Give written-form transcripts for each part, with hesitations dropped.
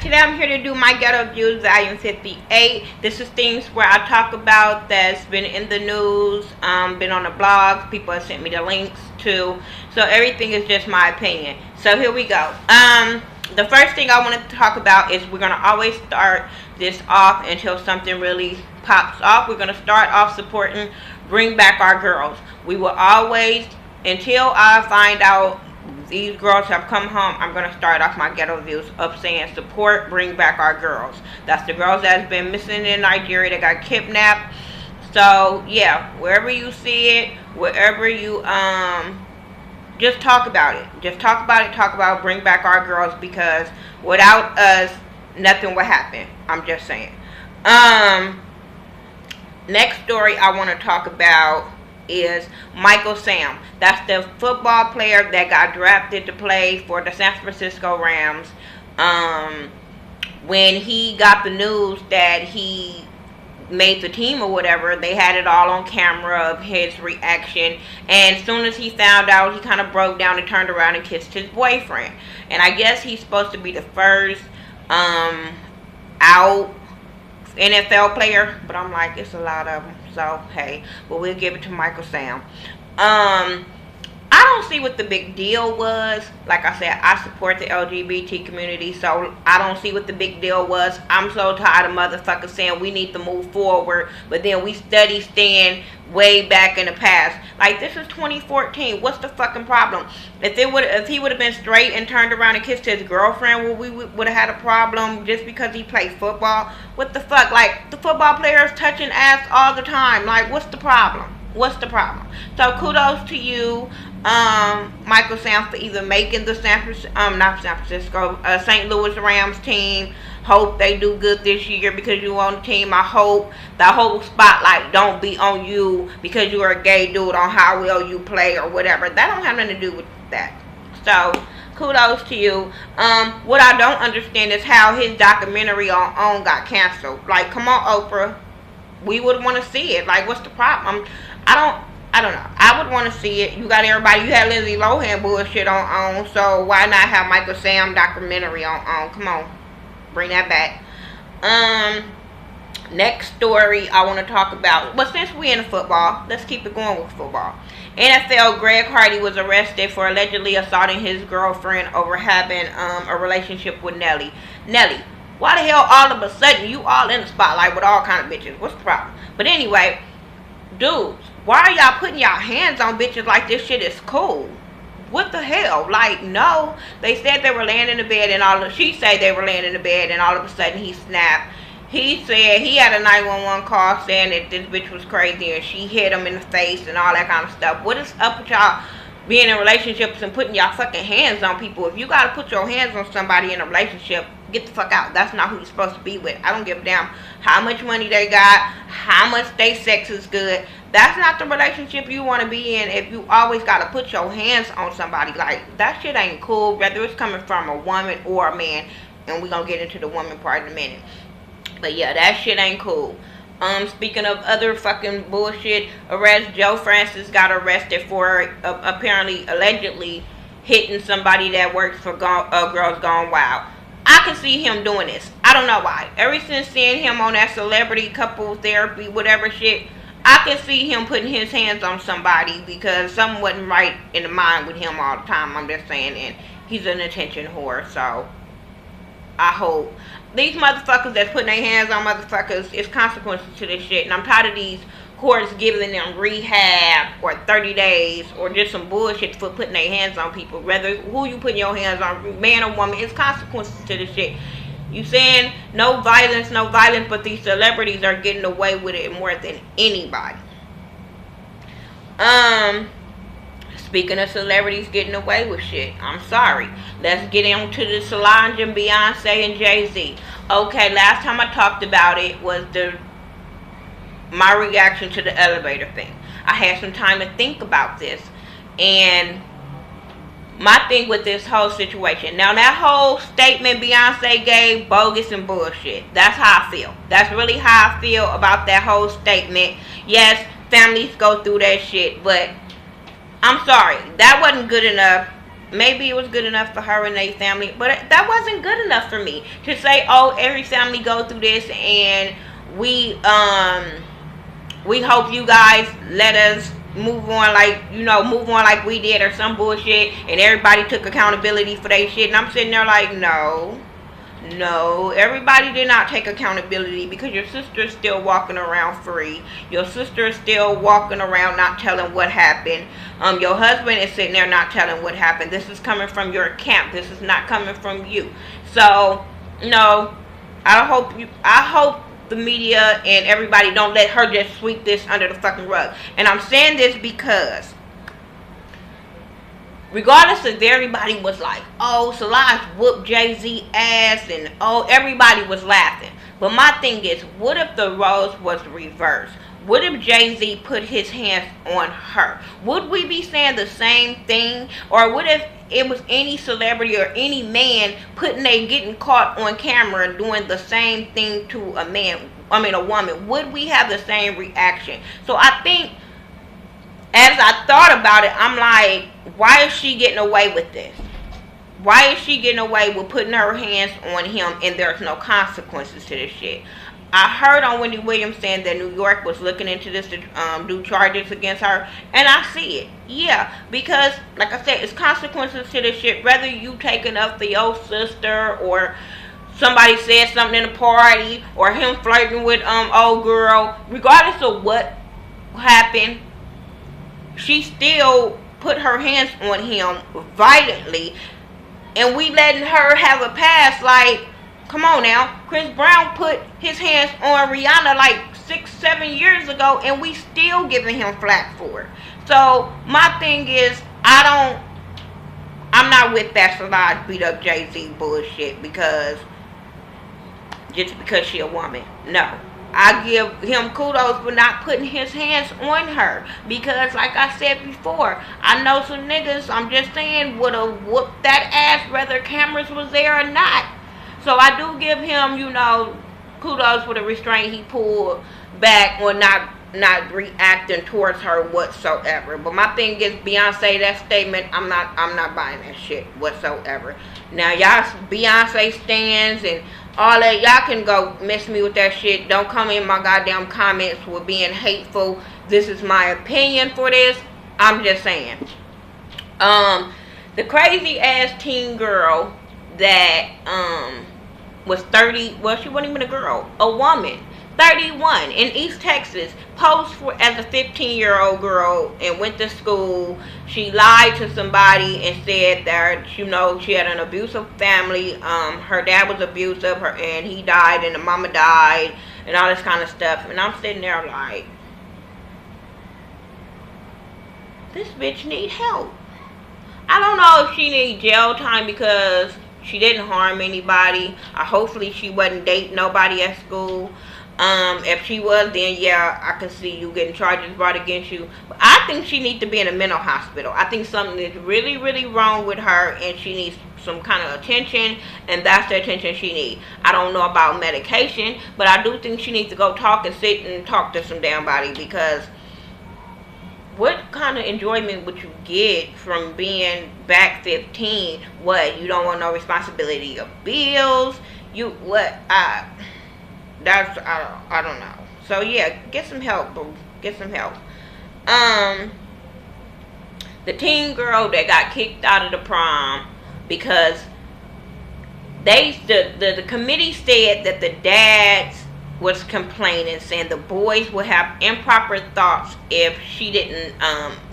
today I'm here to do my ghetto views, volume 58. This is things where I talk about that's been in the news, been on the blogs, people have sent me the links to. So everything is just my opinion. So here we go. The first thing I want to talk about is we're going to always start this off until something really pops off. We're going to start off supporting Bring Back Our Girls. We will always, until I find out these girls have come home, I'm going to start off my ghetto views of saying support Bring Back Our Girls. That's the girls that's been missing in Nigeria that got kidnapped. So yeah, wherever you see it, wherever you just talk about it. Just talk about it. Talk about Bring Back Our Girls, because without us, nothing will happen. I'm just saying. Next story I want to talk about is Michael Sam. That's the football player that got drafted to play for the San Francisco Rams. When he got the news that he made the team or whatever, they had it all on camera of his reaction, and as soon as he found out, he kind of broke down and turned around and kissed his boyfriend. And I guess he's supposed to be the first out NFL player, but I'm like, it's a lot of them, so hey, but we'll give it to Michael Sam. I don't see what the big deal was. Like I said, I support the LGBT community, so I don't see what the big deal was. I'm so tired of motherfuckers saying we need to move forward, but then we steady stand way back in the past. Like, this is 2014. What's the fucking problem? If he would have been straight and turned around and kissed his girlfriend, we would have had a problem just because he played football. What the fuck? Like, the football players touching ass all the time. Like, what's the problem? What's the problem? So kudos to you, Michael Sam, for either making the St. Louis Rams team. Hope they do good this year because you on the team. I hope the whole spotlight don't be on you because you're a gay dude on how well you play or whatever. That don't have nothing to do with that. So kudos to you. What I don't understand is how his documentary on OWN got canceled. Like, come on, Oprah. We would want to see it. Like, what's the problem? I don't know. I would want to see it. You got everybody. You had Lindsay Lohan bullshit on OWN, so why not have Michael Sam documentary on OWN? Come on, bring that back. Next story I want to talk about. But since we in football, let's keep it going with football. NFL Greg Hardy was arrested for allegedly assaulting his girlfriend over having a relationship with Nelly. Nelly, why the hell all of a sudden you all in the spotlight with all kind of bitches? What's the problem? But anyway, dudes, why are y'all putting y'all hands on bitches like this shit is cool? What the hell? Like, no. They said they were laying in the bed and she said they were laying in the bed and all of a sudden he snapped. He said he had a 911 call saying that this bitch was crazy and she hit him in the face and all that kind of stuff. What is up with y'all being in relationships and putting y'all fucking hands on people? If you gotta put your hands on somebody in a relationship, get the fuck out. That's not who you're supposed to be with. I don't give a damn how much money they got, how much they sex is good. That's not the relationship you want to be in if you always got to put your hands on somebody. Like, that shit ain't cool, whether it's coming from a woman or a man. And we're going to get into the woman part in a minute. But yeah, that shit ain't cool. Speaking of other fucking bullshit arrests, Joe Francis got arrested for apparently, allegedly hitting somebody that works for Girls Gone Wild. I can see him doing this. I don't know why. Ever since seeing him on that celebrity couple therapy, whatever shit, I can see him putting his hands on somebody because something wasn't right in the mind with him all the time. I'm just saying, and he's an attention whore, so I hope these motherfuckers that's putting their hands on motherfuckers, it's consequences to this shit. And I'm tired of these courts giving them rehab or 30 days or just some bullshit for putting their hands on people. Whether who you putting your hands on, man or woman, it's consequences to this shit. You saying no violence, but these celebrities are getting away with it more than anybody. Speaking of celebrities getting away with shit, I'm sorry. Let's get into the Solange and Beyoncé and Jay-Z. Okay, last time I talked about it was my reaction to the elevator thing. I had some time to think about this, and my thing with this whole situation. Now, that whole statement Beyonce gave, bogus and bullshit. That's how I feel. That's really how I feel about that whole statement. Yes, families go through that shit, but I'm sorry. That wasn't good enough Maybe it was good enough for her and their family, but that wasn't good enough for me to say, oh, every family go through this, and we hope you guys let us move on like we did, or some bullshit, and everybody took accountability for their shit. And I'm sitting there like, no, everybody did not take accountability, because your sister is still walking around free. Your sister is still walking around not telling what happened. Your husband is sitting there not telling what happened. This is coming from your camp. This is not coming from you. So, no, I hope the media and everybody don't let her just sweep this under the fucking rug. And I'm saying this because regardless if everybody was like, oh, Solange whooped Jay-Z ass, and oh, everybody was laughing. But my thing is, what if the roles was reversed? What if Jay-Z put his hands on her? Would we be saying the same thing? Or what if it was any celebrity or any man getting caught on camera doing the same thing to a woman? Would we have the same reaction? So I think, as I thought about it, I'm like, why is she getting away with this? Why is she getting away with putting her hands on him and there's no consequences to this shit? I heard on Wendy Williams saying that New York was looking into this to do charges against her, and I see it. Yeah, because like I said, it's consequences to this shit. Whether you taking up for your sister, or somebody said something in a party, or him flirting with old girl, regardless of what happened, she still put her hands on him violently, and we letting her have a pass. Like, come on now. Chris Brown put his hands on Rihanna like 6-7 years ago, and we still giving him flack for it. So my thing is, I'm not with that Solange beat up Jay-Z bullshit because she a woman. No. I give him kudos for not putting his hands on her, because like I said before, I know some niggas, I'm just saying, would have whooped that ass whether cameras was there or not. So I do give him, kudos for the restraint he pulled back on not reacting towards her whatsoever. But my thing is, Beyonce, that statement, I'm not buying that shit whatsoever. Now y'all Beyonce stands and all that, y'all can go miss me with that shit. Don't come in my goddamn comments with being hateful. This is my opinion for this. I'm just saying. The crazy ass teen girl that was 30, well, she wasn't even a girl, a woman, 31, in East Texas, posed as a 15-year-old girl and went to school. She lied to somebody and said that, she had an abusive family. Her dad was abusive, and he died, and the mama died, and all this kind of stuff. And I'm sitting there like, this bitch need help. I don't know if she need jail time because she didn't harm anybody. Hopefully she wasn't dating nobody at school. If she was, then yeah, I can see you getting charges brought against you. But I think she needs to be in a mental hospital. I think something is really, really wrong with her, and she needs some kind of attention, and that's the attention she needs. I don't know about medication, but I do think she needs to go sit and talk to some damn body, because what kind of enjoyment would you get from being back 15? What, you don't want no responsibility of bills? I don't know. So yeah, get some help, boo. Get some help. The teen girl that got kicked out of the prom because the committee said that the dads was complaining, saying the boys would have improper thoughts if she didn't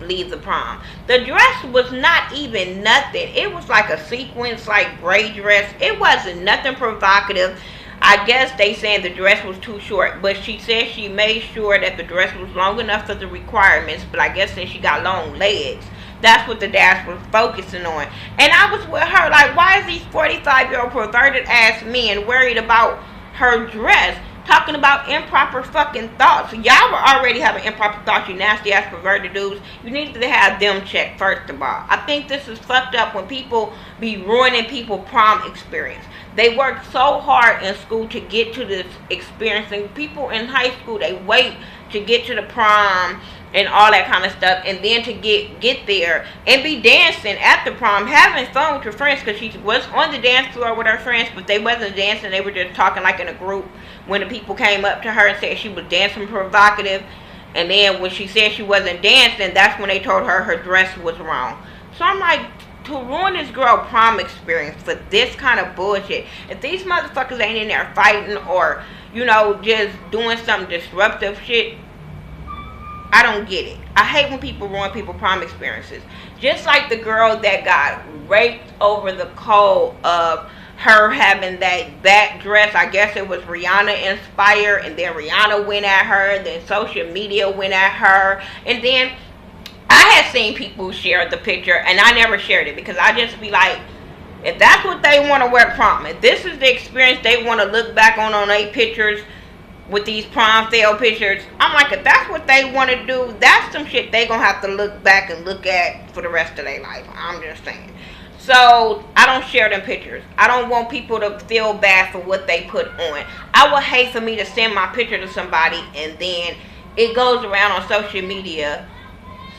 leave the prom. The dress was not even nothing. It was like a sequence, like gray dress. It wasn't nothing provocative. I guess they saying the dress was too short, but she said she made sure that the dress was long enough for the requirements. But I guess since she got long legs, that's what the dads was focusing on. And I was with her like, why is these 45-year-old perverted ass men worried about her dress? Talking about improper fucking thoughts. Y'all were already having improper thoughts, you nasty ass perverted dudes. You need to have them checked first of all. I think this is fucked up when people be ruining people's prom experience. They work so hard in school to get to this experience, and people in high school, they wait to get to the prom and all that kind of stuff, and then to get there and be dancing at the prom, having fun with your friends, because she was on the dance floor with her friends, but they wasn't dancing, they were just talking like in a group. When the people came up to her and said she was dancing provocative, and then when she said she wasn't dancing, that's when they told her her dress was wrong. So I'm like, to ruin this girl prom experience for this kind of bullshit. If these motherfuckers ain't in there fighting or, you know, just doing some disruptive shit, I don't get it. I hate when people ruin people's prom experiences. Just like the girl that got raped over the cold of her having that back dress. I guess it was Rihanna inspired, and then Rihanna went at her, then social media went at her, and then I had seen people share the picture, and I never shared it because I just be like, if that's what they want to wear prom, if this is the experience they want to look back on their pictures with these prom fail pictures, I'm like, if that's what they want to do, that's some shit they gonna have to look back and look at for the rest of their life. I'm just saying. So I don't share them pictures. I don't want people to feel bad for what they put on. I would hate for me to send my picture to somebody and then it goes around on social media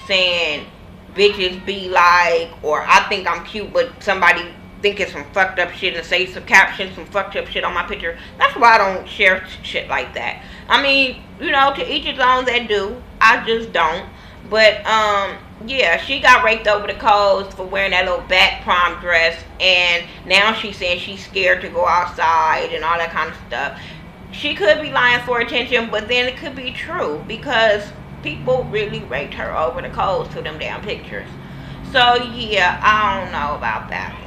saying bitches be like, or I think I'm cute, but somebody think it's some fucked up shit and say some captions, some fucked up shit on my picture. That's why I don't share shit like that. I mean, you know, to each his own that do. I just don't. But yeah, she got raped over the coals for wearing that little back prom dress, and now she's saying she's scared to go outside and all that kind of stuff. She could be lying for attention, but then it could be true because people really raped her over the coals for them damn pictures. So yeah, I don't know about that one.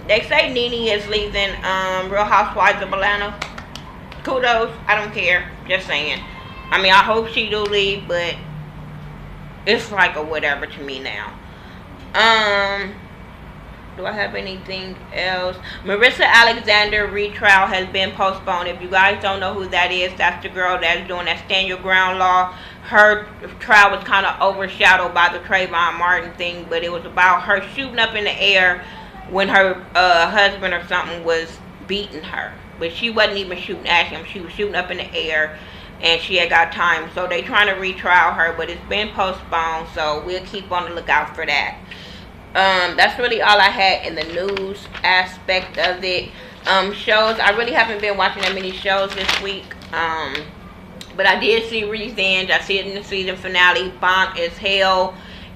They say Nene is leaving Real Housewives of Atlanta. Kudos, I don't care. Just saying. I mean, I hope she do leave, but it's like a whatever to me now. Do I have anything else? Marissa Alexander retrial has been postponed. If you guys don't know who that is, that's the girl that's doing that Stand Your Ground law. Her trial was kind of overshadowed by the Trayvon Martin thing, but it was about her shooting up in the air when her husband or something was beating her. But she wasn't even shooting at him. She was shooting up in the air, and she had got time. So they trying to retrial her, but it's been postponed, so we'll keep on the lookout for that. That's really all I had in the news aspect of it. Shows, I really haven't been watching that many shows this week. But I did see Revenge. I see it in the season finale. Bomb as hell.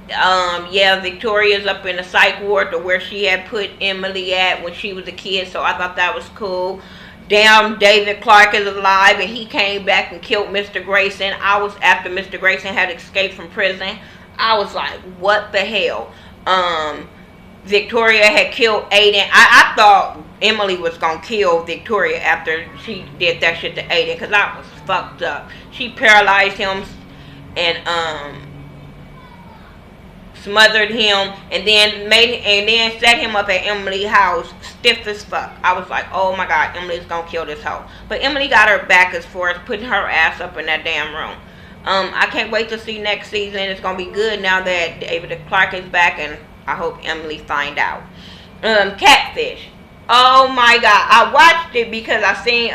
Yeah, Victoria's up in the psych ward to where she had put Emily at when she was a kid, so I thought that was cool. Damn, David Clark is alive, and he came back and killed Mr. Grayson. I was after Mr. Grayson had escaped from prison. I was like, what the hell? Victoria had killed Aiden. I thought Emily was gonna kill Victoria after she did that shit to Aiden, because I was fucked up. She paralyzed him and smothered him, and then set him up at Emily's house stiff as fuck. I was like, oh my god, Emily's gonna kill this hoe. But Emily got her back as far as putting her ass up in that damn room. I can't wait to see next season. It's gonna be good now that David Clark is back, and I hope Emily find out. Catfish. Oh my god, I watched it because I seen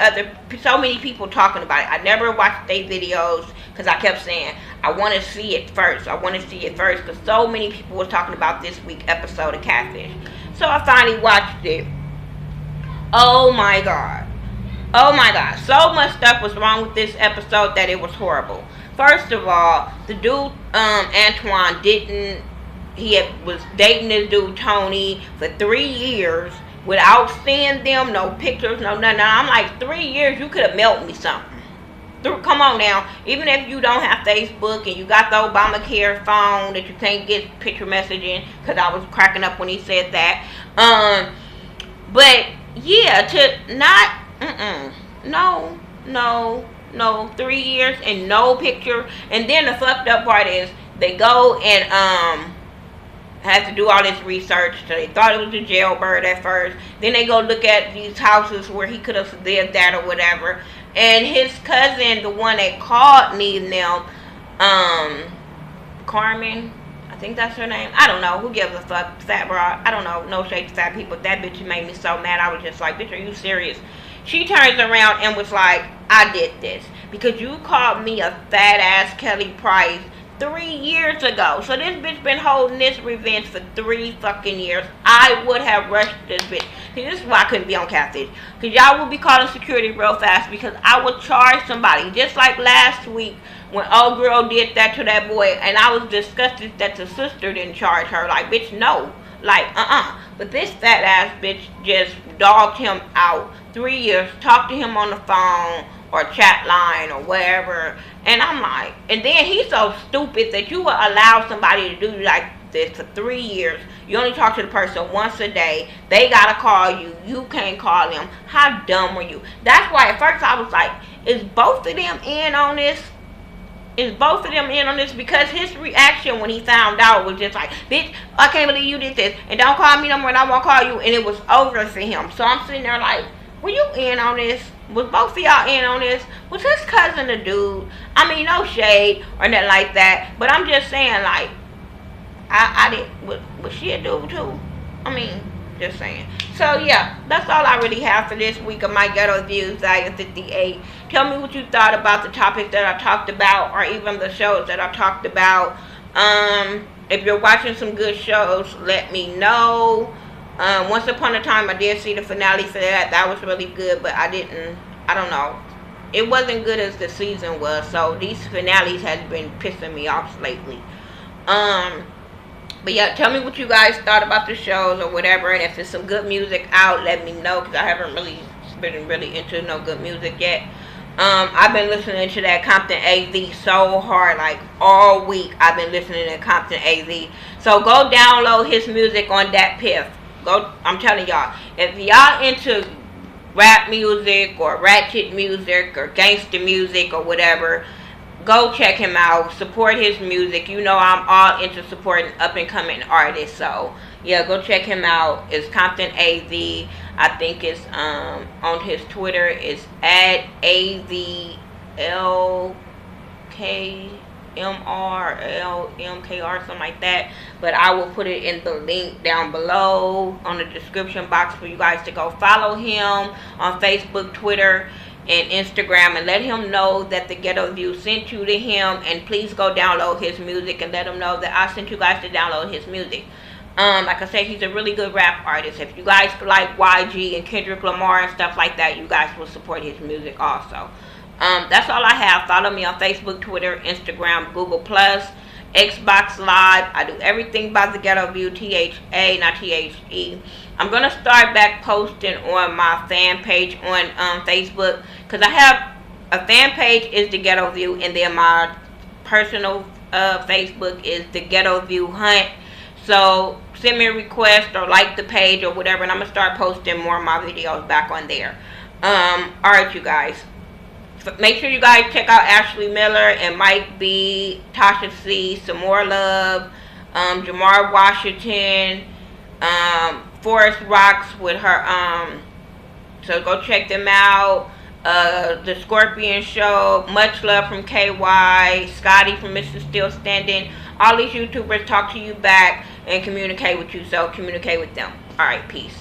so many people talking about it. I never watched their videos because I kept saying I want to see it first. I want to see it first because so many people were talking about this week episode of Catfish. So I finally watched it. Oh my god. Oh my god. So much stuff was wrong with this episode that it was horrible. First of all, the dude Antoine was dating this dude Tony for 3 years without seeing them, no pictures, no nothing. I'm like, 3 years, you could have mailed me something. Come on now. Even if you don't have Facebook and you got the Obamacare phone that you can't get picture messaging, because I was cracking up when he said that. But yeah, to not, no, 3 years and no picture. And then the fucked up part is they go and had to do all this research. So they thought it was a jailbird at first. Then they go look at these houses where he could have did that or whatever. And his cousin, the one that called me now, Carmen, I think that's her name. I don't know. Who gives a fuck? Fat broad. I don't know. No shade to fat people. That bitch made me so mad. I was just like, bitch, are you serious? She turns around and was like, I did this because you called me a fat ass Kelly Price 3 years ago. So this bitch been holding this revenge for 3 fucking years. I would have rushed this bitch. See, this is why I couldn't be on Catfish. Because y'all will be calling security real fast because I would charge somebody. Just like last week when old girl did that to that boy. And I was disgusted that the sister didn't charge her. Like, bitch, no. Like, But this fat ass bitch just dogged him out 3 years. Talked to him on the phone or chat line or wherever. And I'm like, and then he's so stupid that you will allow somebody to do like this for 3 years. You only talk to the person once a day. They gotta call you. You can't call them. How dumb are you? That's why at first I was like, is both of them in on this? Is both of them in on this? Because his reaction when he found out was just like, bitch, I can't believe you did this. And don't call me no more and I won't call you. And it was over for him. So I'm sitting there like, were you in on this? Was both of y'all in on this? Was his cousin a dude? I mean, no shade or nothing like that. But I'm just saying, like, I didn't, was she a dude too? I mean, just saying. So, yeah, that's all I really have for this week of my Ghetto Views, Zaya 58. Tell me what you thought about the topics that I talked about or even the shows that I talked about. If you're watching some good shows, let me know. Once Upon a Time, I did see the finale for that. That was really good, but I don't know. It wasn't good as the season was, so these finales has been pissing me off lately. But yeah, tell me what you guys thought about the shows or whatever, and if there's some good music out, let me know, because I haven't really been really into no good music yet. I've been listening to that Compton Av so hard, like all week I've been listening to Compton Av. So go download his music on that Piff. Go, I'm telling y'all, if y'all into rap music or ratchet music or gangster music or whatever, go check him out. Support his music. You know I'm all into supporting up and coming artists. So yeah, go check him out. It's Compton Av. I think it's on his Twitter. It's at AVLKMRLMKR, something like that. But I will put it in the link down below on the description box for you guys to go follow him on Facebook, Twitter, and Instagram, and let him know that the Ghetto View sent you to him, and please go download his music and let him know that I sent you guys to download his music. Like I said, he's a really good rap artist. If you guys like YG and Kendrick Lamar and stuff like that, you guys will support his music also. That's all I have. Follow me on Facebook, Twitter, Instagram, Google+, Xbox Live. I do everything by the Ghetto View, THA, not THE. I'm going to start back posting on my fan page on Facebook, because I have a fan page is the Ghetto View, and then my personal Facebook is the Ghetto View Hunt. So send me a request or like the page or whatever, and I'm going to start posting more of my videos back on there. Alright, you guys. Make sure you guys check out Ashley Miller and Mike B, Tasha C, Some More Love, Jamar Washington, Forest Rocks with her, so go check them out. The Scorpion Show, Much Love from KY, Scotty from Mr. Still Standing. All these YouTubers talk to you back and communicate with you, so communicate with them. Alright, peace.